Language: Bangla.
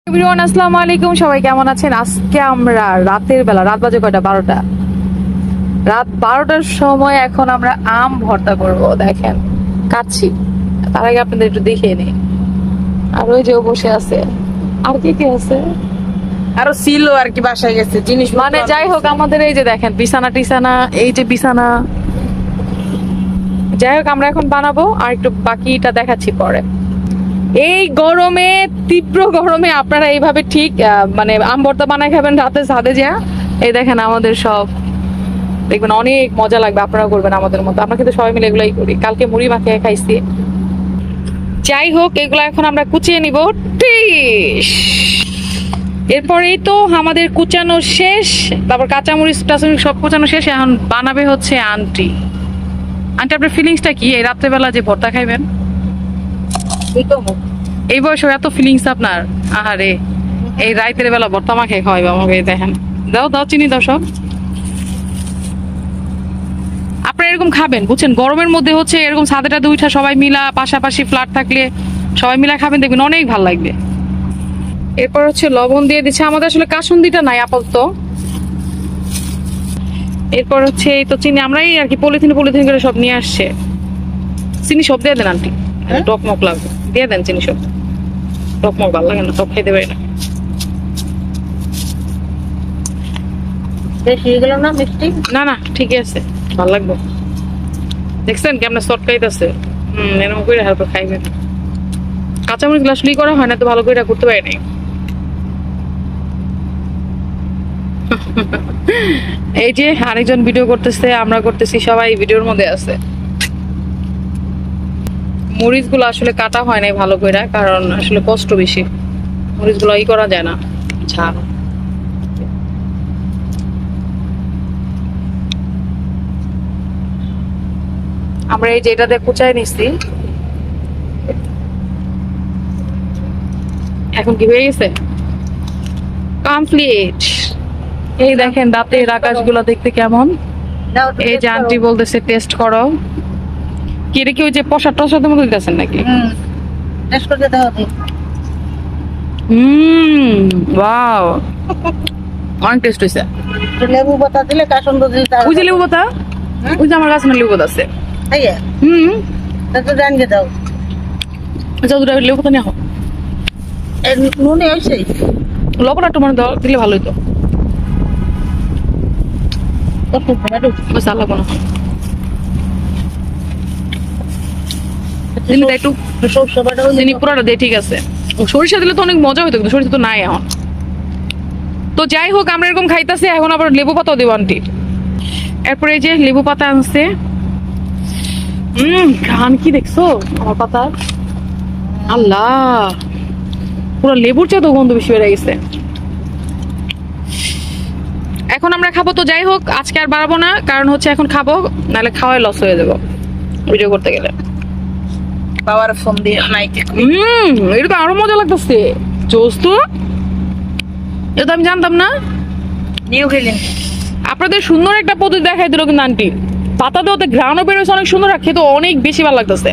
এভরিওয়ান আসসালামু আলাইকুম, সবাই কেমন আছেন? আজকে আমরা রাতের বেলা, রাত বাজে কয়টা? 12টা। রাত 12টার সময় এখন আমরা আম ভর্তা করব। দেখেন কাচ্ছি, তার আগে আপনাদের একটু দেখিয়ে নিই। আর ওই যে ও বসে আছে, আর কি কি আছে আরো ছিল আর কি, বাসায় গেছে জিনিস। মানে যাই হোক, আমাদের এই যে দেখেন বিছানা টিছানা, এই যে বিছানা। যাই হোক, আমরা এখন বানাবো আর একটু বাকিটা দেখাচ্ছি পরে। এই গরমে, তীব্র গরমে আপনারা এইভাবে ঠিক মানে আম ভর্তা বানায় খাবেন রাতে ছাদে যা। এই দেখেন আমাদের সব, দেখবেন অনেক মজা লাগবে। আপনারা করবেন আমাদের মতো, আমরা কিন্তু সবাই মিলে এগুলাই করি। কালকে মুড়ি মাখিয়ে খাইছি। যাই হোক, এগুলো এখন আমরা কুচিয়ে নিব। এরপরেই তো আমাদের কুচানো শেষ, তারপর কাঁচামরিচ টাচামরিচ সব কুচানো শেষ। এখন বানাবে হচ্ছে আন্টি। আন্টি, আপনার ফিলিংসটা কি এই রাত্রেবেলা যে ভর্তা খাইবেন? এই বয়সে এত ফিলিংস আপনার? আহারে, এই রাতের বেলা ভর্তা মাখে খাওয়াইবে আমাকে। দেখেন, দাও দাও চিনি দাও সব। আপনারা এরকম খাবেন, বুঝছেন? গরমের মধ্যে হচ্ছে এরকম ছাদেটা দুইটা সবাই মিলা, পাশাপাশি ফ্ল্যাট থাকলে সবাই মিলা খাবেন, দেখবেন অনেক ভালো লাগবে। এরপর হচ্ছে লবণ দিয়ে দিচ্ছে। আমাদের আসলে কাসুন্দিটা নাই আপাতত। এরপর হচ্ছে এই তো চিনি, আমরাই আর কি পলিথিন পলিথিন করে সব নিয়ে আসছে। চিনি সব দিয়ে দেন আন্টি, টকমক লাগবে, দিয়ে দেন চিনি সব। টকমক ভালো লাগে না, টক খেতে পারি না। না না ঠিকই আছে, ভালো লাগবে। দেখছেন কেমন চটকাইতেছে? এরকম করে হালকা খাইবেন। কাঁচামরিচ গ্লাসলি করা হয় না তো, ভালো করে করতে পারি নাই। এই যে আরেকজন ভিডিও করতেছে, আমরা করতেছি, সবাই ভিডিওর মধ্যে আছে। মরিচ গুলো আসলে কাটা হয় নাই ভালো করে, কারণ আসলে কষ্ট বেশি। মরিচ গুলো ই করা যায় না, ঝাল। আমরা এই যে এটাতে কুচাই নিচ্ছি। এখন কি হয়ে গেছে? কমপ্লিট। এই দেখেন রাতের আকাশগুলো দেখতে কেমন। এই যে আন্টি বলতেছে টেস্ট করো। কি এটা কি ওই যে প্রসাদ টসাদের মতো দিতেছেন নাকি? ওয়াও, অনেক টেস্ট হয়েছে। লেবু পাতা দিলে কাসন্দ দিলে ওই যে লেবু পাতা, ওই যে আমার কাছে না লেবু পাতা আছে। জানিয়ে দাও। আচ্ছা, দুটা লেবু পাতা নিয়ে নুনে হয়েছে, লবণ একটু মানে দাও, দিলে ভালো হইতো। চাল লাগবো না, একটু চিনি পুরোটা দিয়ে ঠিক আছে। সরিষা দিলে তো অনেক মজা হইতো, কিন্তু সরিষা তো নাই এখন। তো যাই হোক, আমরা এরকম খাইতেছি। এখন আবার লেবু পাতাও দেবো আন্টি। এরপরে এই যে লেবু পাতা আনছে। ঘ্রাণ কি দেখছো আমার পাতা? আল্লাহ, পুরো লেবুর চেয়ে তো গন্ধ বেশি বেড়ে গেছে। এখন আমরা খাবো। তো যাই হোক, আজকে আর বাড়াবো না, কারণ হচ্ছে এখন খাবো, নাহলে খাওয়াই লস হয়ে যাবো ভিডিও করতে গেলে। বাবার ফোন দিয়ে নাইকে এটা তো আরো মজা লাগতেছে। জোস তো, এটা তো আমি জানতাম না। নিউ খেলেন আপনাদের সুন্দর একটা পদ্ধতি দেখাই দিল কিন্তু আন্টি। পাতা দেওয়াতে ঘ্রাণও বেরোচ্ছে অনেক সুন্দর, খেতে অনেক বেশি ভালো লাগতেছে।